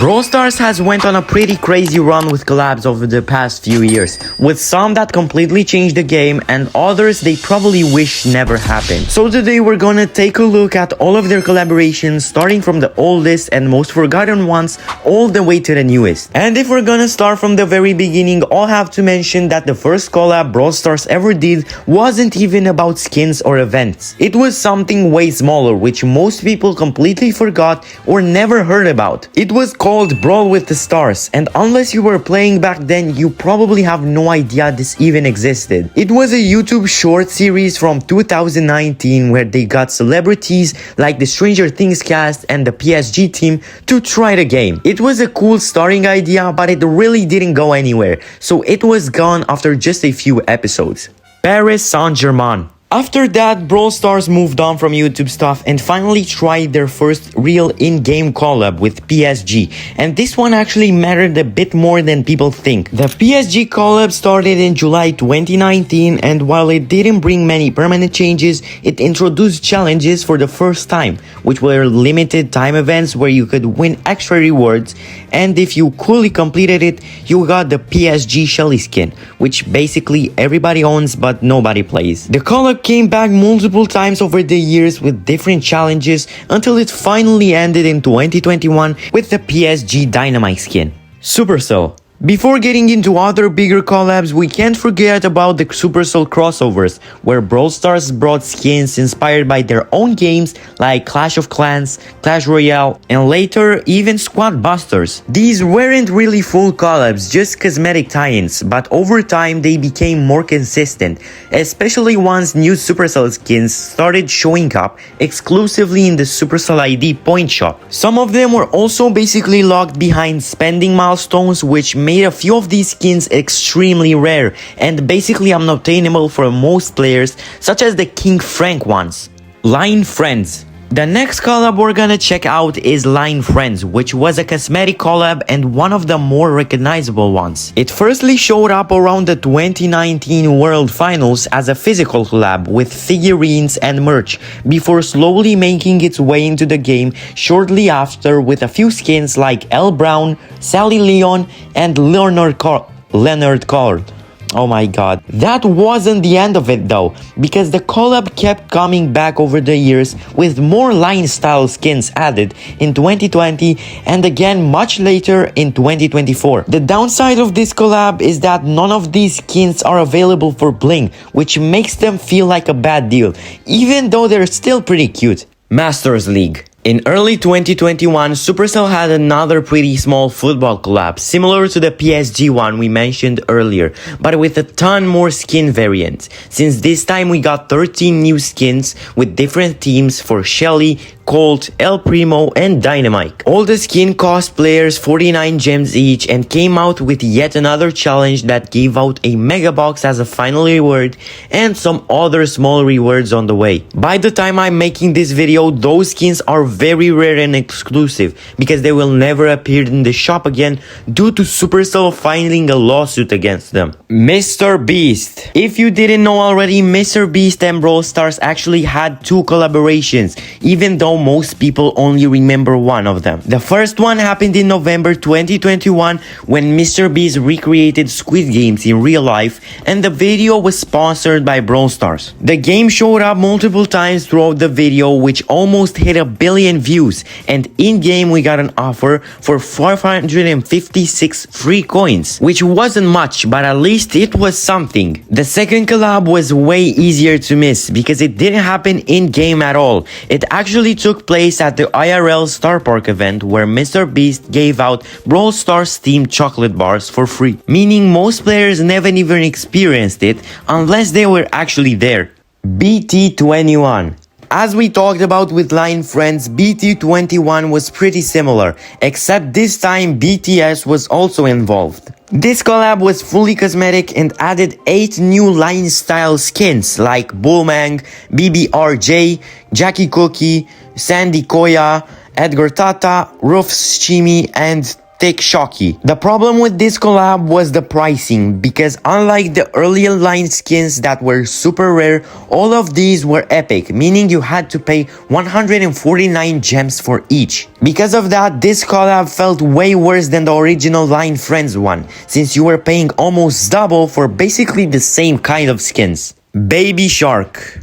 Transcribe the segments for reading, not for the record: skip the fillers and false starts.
Brawl Stars has went on a pretty crazy run with collabs over the past few years, with some that completely changed the game and others they probably wish never happened. So today we're gonna take a look at all of their collaborations, starting from the oldest and most forgotten ones all the way to the newest. And if we're gonna start from the very beginning, I'll have to mention that the first collab Brawl Stars ever did wasn't even about skins or events. It was something way smaller, which most people completely forgot or never heard about. It was called Brawl with the Stars, and unless you were playing back then, you probably have no idea this even existed. It was a YouTube short series from 2019 where they got celebrities like the Stranger Things cast and the PSG team to try the game. It was a cool starting idea, but it really didn't go anywhere, so it was gone after just a few episodes. Paris Saint-Germain. After that, Brawl Stars moved on from YouTube stuff and finally tried their first real in-game collab with PSG, and this one actually mattered a bit more than people think. The PSG collab started in July 2019, and while it didn't bring many permanent changes, it introduced challenges for the first time, which were limited time events where you could win extra rewards, and if you coolly completed it, you got the PSG Shelly skin, which basically everybody owns but nobody plays. The collab came back multiple times over the years with different challenges until it finally ended in 2021 with the PSG Dynamite skin. Supercell. Before getting into other bigger collabs, we can't forget about the Supercell crossovers, where Brawl Stars brought skins inspired by their own games like Clash of Clans, Clash Royale, and later even Squad Busters. These weren't really full collabs, just cosmetic tie-ins, but over time they became more consistent, especially once new Supercell skins started showing up exclusively in the Supercell ID point shop. Some of them were also basically locked behind spending milestones, which made a few of these skins extremely rare and basically unobtainable for most players, such as the King Frank ones. Line Friends. The next collab we're gonna check out is Line Friends, which was a cosmetic collab and one of the more recognizable ones. It firstly showed up around the 2019 World Finals as a physical collab with figurines and merch, before slowly making its way into the game shortly after with a few skins like Elle Brown, Sally Leon, and Leonard Card. Oh my god. That wasn't the end of it though, because the collab kept coming back over the years with more line style skins added in 2020 and again much later in 2024. The downside of this collab is that none of these skins are available for bling, which makes them feel like a bad deal, even though they're still pretty cute. Masters League. In early 2021, Supercell had another pretty small football collab, similar to the PSG one we mentioned earlier, but with a ton more skin variants, since this time we got 13 new skins with different teams for Shelly, Colt, El Primo, and Dynamite. All the skin cost players 49 gems each and came out with yet another challenge that gave out a mega box as a final reward and some other small rewards on the way. By the time I'm making this video, those skins are very rare and exclusive because they will never appear in the shop again due to Supercell filing a lawsuit against them. Mr. Beast. If you didn't know already, Mr. Beast and Brawl Stars actually had two collaborations, even though most people only remember one of them. The first one happened in November 2021 when Mr. Beast recreated Squid Games in real life, and the video was sponsored by Brawl Stars. The game showed up multiple times throughout the video, which almost hit 1 billion views, and in-game we got an offer for 556 free coins, which wasn't much, but at least it was something. The second collab was way easier to miss because it didn't happen in-game at all. It actually took place at the IRL Star Park event where Mr. Beast gave out Brawl Stars themed chocolate bars for free, meaning most players never even experienced it unless they were actually there. BT21. As we talked about with Line Friends, BT21 was pretty similar, except this time BTS was also involved. This collab was fully cosmetic and added 8 new line style skins like Bullmang, BBRJ, Jackie Cookie, Sandy Koya, Edgar Tata, Rufus Chimi, and Stick Shocky. The problem with this collab was the pricing, because unlike the earlier line skins that were super rare, all of these were epic, meaning you had to pay 149 gems for each. Because of that, this collab felt way worse than the original Line Friends one, since you were paying almost double for basically the same kind of skins. Baby Shark.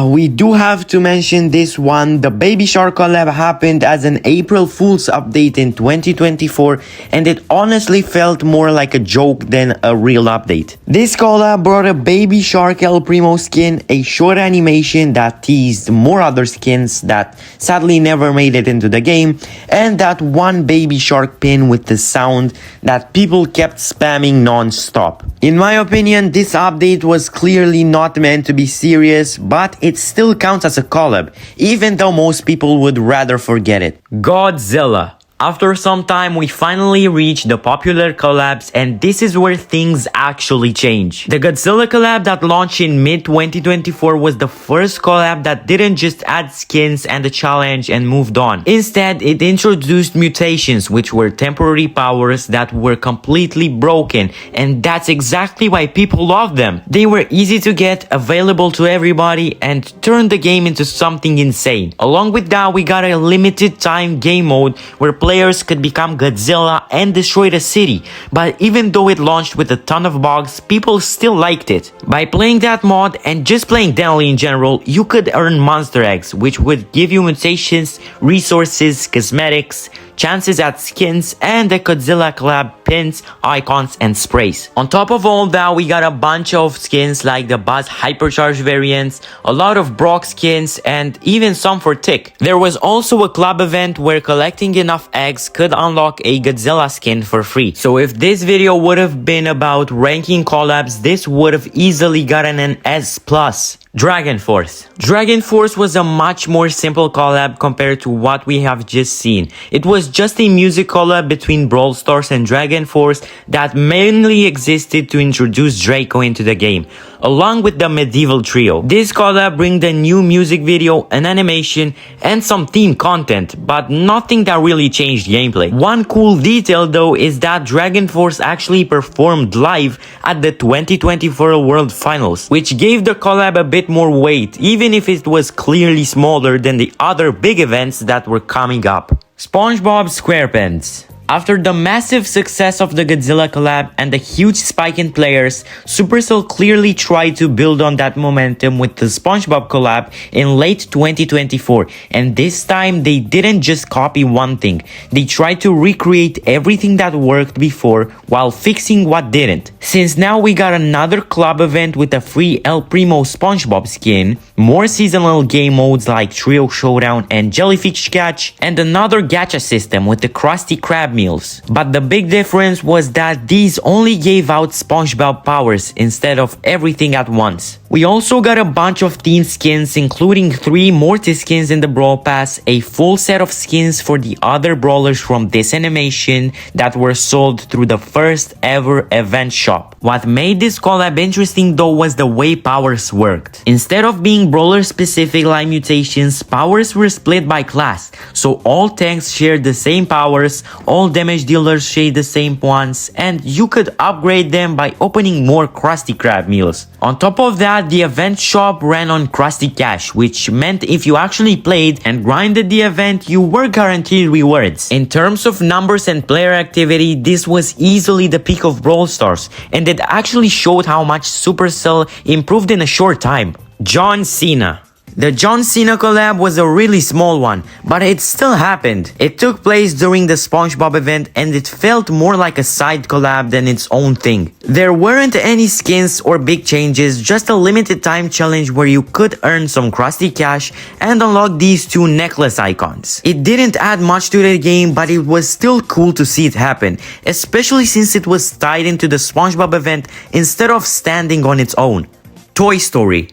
We do have to mention this one. The Baby Shark collab happened as an April Fool's update in 2024, and it honestly felt more like a joke than a real update. This collab brought a Baby Shark El Primo skin, a short animation that teased more other skins that sadly never made it into the game, and that one Baby Shark pin with the sound that people kept spamming non-stop. In my opinion, this update was clearly not meant to be serious, but it still counts as a collab, even though most people would rather forget it. Godzilla. After some time, we finally reached the popular collabs, and this is where things actually change. The Godzilla collab that launched in mid-2024 was the first collab that didn't just add skins and a challenge and moved on. Instead, it introduced mutations, which were temporary powers that were completely broken, and that's exactly why people loved them. They were easy to get, available to everybody, and turned the game into something insane. Along with that, we got a limited time game mode where players could become Godzilla and destroy the city, but even though it launched with a ton of bugs, people still liked it. By playing that mod and just playing daily in general, you could earn monster eggs, which would give you mutations, resources, cosmetics, chances at skins, and the Godzilla collab pins, icons, and sprays. On top of all that, we got a bunch of skins like the Buzz Hypercharge variants, a lot of Brock skins, and even some for Tick. There was also a club event where collecting enough eggs could unlock a Godzilla skin for free. So if this video would have been about ranking collabs, this would have easily gotten an S+. Dragon Force. Dragon Force was a much more simple collab compared to what we have just seen. It was just a music collab between Brawl Stars and Dragon Force that mainly existed to introduce Draco into the game, along with the medieval trio. This collab brings a new music video, an animation, and some theme content, but nothing that really changed gameplay. One cool detail though is that Dragon Force actually performed live at the 2024 World Finals, which gave the collab a bit more weight, even if it was clearly smaller than the other big events that were coming up. SpongeBob SquarePants. After the massive success of the Godzilla collab and the huge spike in players, Supercell clearly tried to build on that momentum with the Spongebob collab in late 2024, and this time they didn't just copy one thing, they tried to recreate everything that worked before while fixing what didn't. Since now we got another club event with a free El Primo Spongebob skin, more seasonal game modes like Trio Showdown and Jellyfish Catch, and another gacha system with the Krusty Krab meals. But the big difference was that these only gave out SpongeBob powers instead of everything at once. We also got a bunch of team skins, including 3 Mortis skins in the Brawl Pass, a full set of skins for the other brawlers from this animation that were sold through the first ever event shop. What made this collab interesting though was the way powers worked. Instead of being brawler specific like mutations, powers were split by class, so all tanks shared the same powers, all damage dealers shared the same ones, and you could upgrade them by opening more Krusty Krab meals. On top of that, the event shop ran on Krusty Cash, which meant if you actually played and grinded the event, you were guaranteed rewards. In terms of numbers and player activity, this was easily the peak of Brawl Stars, and it actually showed how much Supercell improved in a short time. John Cena. The John Cena collab was a really small one, but it still happened. It took place during the Spongebob event and it felt more like a side collab than its own thing. There weren't any skins or big changes, just a limited time challenge where you could earn some Krusty Cash and unlock these 2 necklace icons. It didn't add much to the game, but it was still cool to see it happen, especially since it was tied into the Spongebob event instead of standing on its own. Toy Story.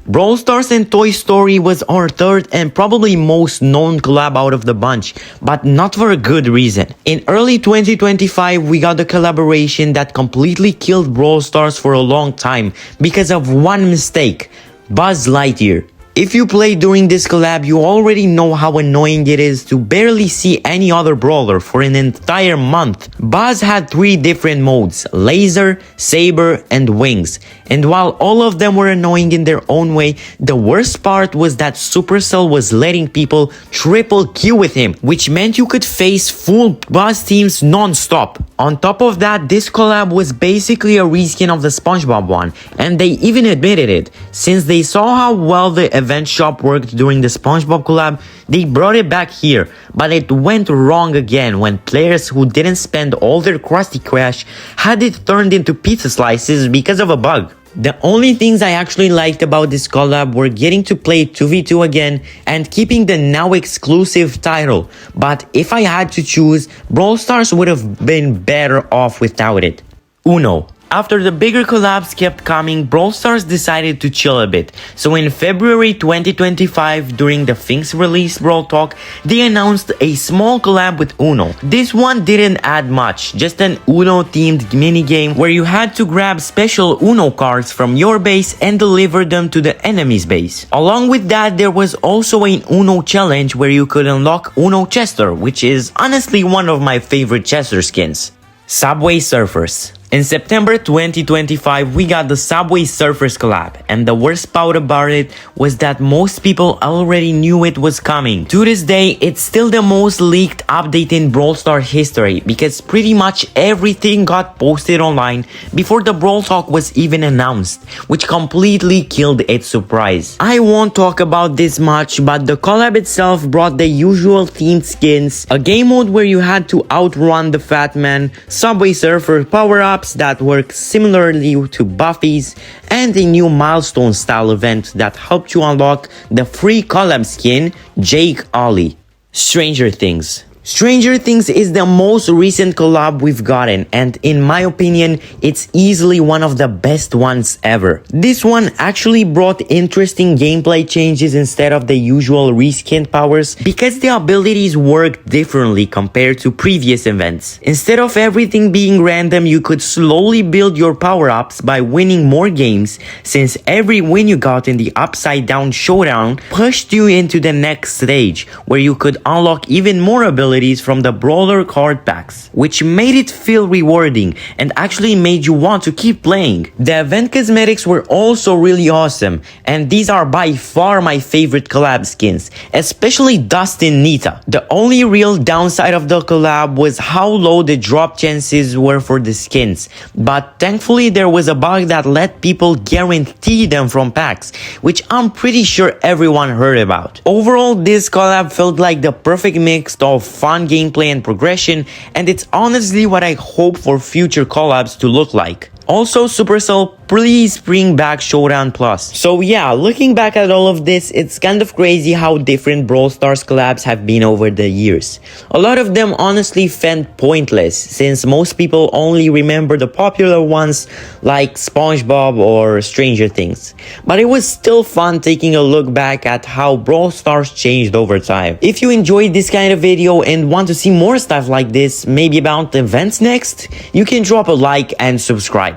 Brawl Stars and Toy Story was our third and probably most known collab out of the bunch, but not for a good reason. In early 2025, we got a collaboration that completely killed Brawl Stars for a long time because of one mistake: Buzz Lightyear. If you played during this collab, you already know how annoying it is to barely see any other brawler for an entire month. Buzz had 3 different modes: laser, saber, and wings. And while all of them were annoying in their own way, the worst part was that Supercell was letting people triple queue with him, which meant you could face full Buzz teams non-stop. On top of that, this collab was basically a reskin of the Spongebob one, and they even admitted it. Since they saw how well the event shop worked during the Spongebob collab, they brought it back here, but it went wrong again when players who didn't spend all their Krusty Cash had it turned into pizza slices because of a bug. The only things I actually liked about this collab were getting to play 2v2 again and keeping the now exclusive title, but if I had to choose, Brawl Stars would have been better off without it. Uno. After the bigger collabs kept coming, Brawl Stars decided to chill a bit. So in February 2025, during the Things Release Brawl Talk, they announced a small collab with Uno. This one didn't add much, just an Uno themed minigame where you had to grab special Uno cards from your base and deliver them to the enemy's base. Along with that, there was also an Uno challenge where you could unlock Uno Chester, which is honestly one of my favorite Chester skins. Subway Surfers. In September 2025, we got the Subway Surfers collab, and the worst part about it was that most people already knew it was coming. To this day, it's still the most leaked update in Brawl Stars history because pretty much everything got posted online before the Brawl Talk was even announced, which completely killed its surprise. I won't talk about this much, but the collab itself brought the usual themed skins, a game mode where you had to outrun the Fat Man, Subway Surfer power-ups that work similarly to Buffy's, and a new milestone style event that helped you unlock the free collab skin, Jake Ollie. Stranger Things. Stranger Things is the most recent collab we've gotten, and in my opinion, it's easily one of the best ones ever. This one actually brought interesting gameplay changes instead of the usual reskin powers because the abilities work differently compared to previous events. Instead of everything being random, you could slowly build your power-ups by winning more games, since every win you got in the Upside Down Showdown pushed you into the next stage, where you could unlock even more abilities from the brawler card packs, which made it feel rewarding and actually made you want to keep playing. The event cosmetics were also really awesome, and these are by far my favorite collab skins, especially Dustin Nita. The only real downside of the collab was how low the drop chances were for the skins, but thankfully there was a bug that let people guarantee them from packs, which I'm pretty sure everyone heard about. Overall, this collab felt like the perfect mix of fun gameplay and progression, and it's honestly what I hope for future collabs to look like. Also, Supercell, please bring back Showdown Plus. So yeah, looking back at all of this, it's kind of crazy how different Brawl Stars collabs have been over the years. A lot of them honestly felt pointless, since most people only remember the popular ones like Spongebob or Stranger Things. But it was still fun taking a look back at how Brawl Stars changed over time. If you enjoyed this kind of video and want to see more stuff like this, maybe about events next, you can drop a like and subscribe.